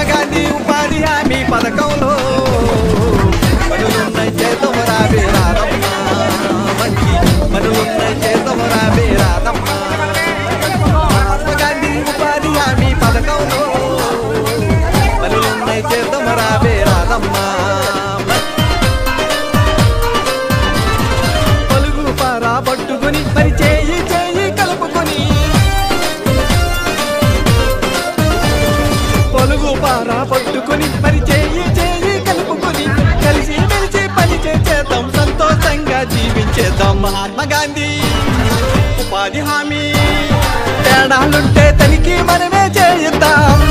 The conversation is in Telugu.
గాంధీ ఉపాధి హామీ పథకంలో పనులున్న చేతం రావే రాదమ్మ మంచి పనులున్న చేతం రావే రాదమ్మ మహాత్మా గాంధీ ఉపాధి హామీ పథకంలో పనులున్న చేతం రావే రాదమ్మ పలుగు పారా పట్టుకొని మరి చేయి చేయి కలుపుకొని పలుగు పారా పట్టుకొని మరి చేయి చేయి కలుపుకొని కలిసి మెలిసి పని చేద్దాం సంతోషంగా జీవించేద్దాం మహాత్మా గాంధీ ఉపాధి హామీ తేడాలుంటే తనిఖీ మనమే చేయిద్దాం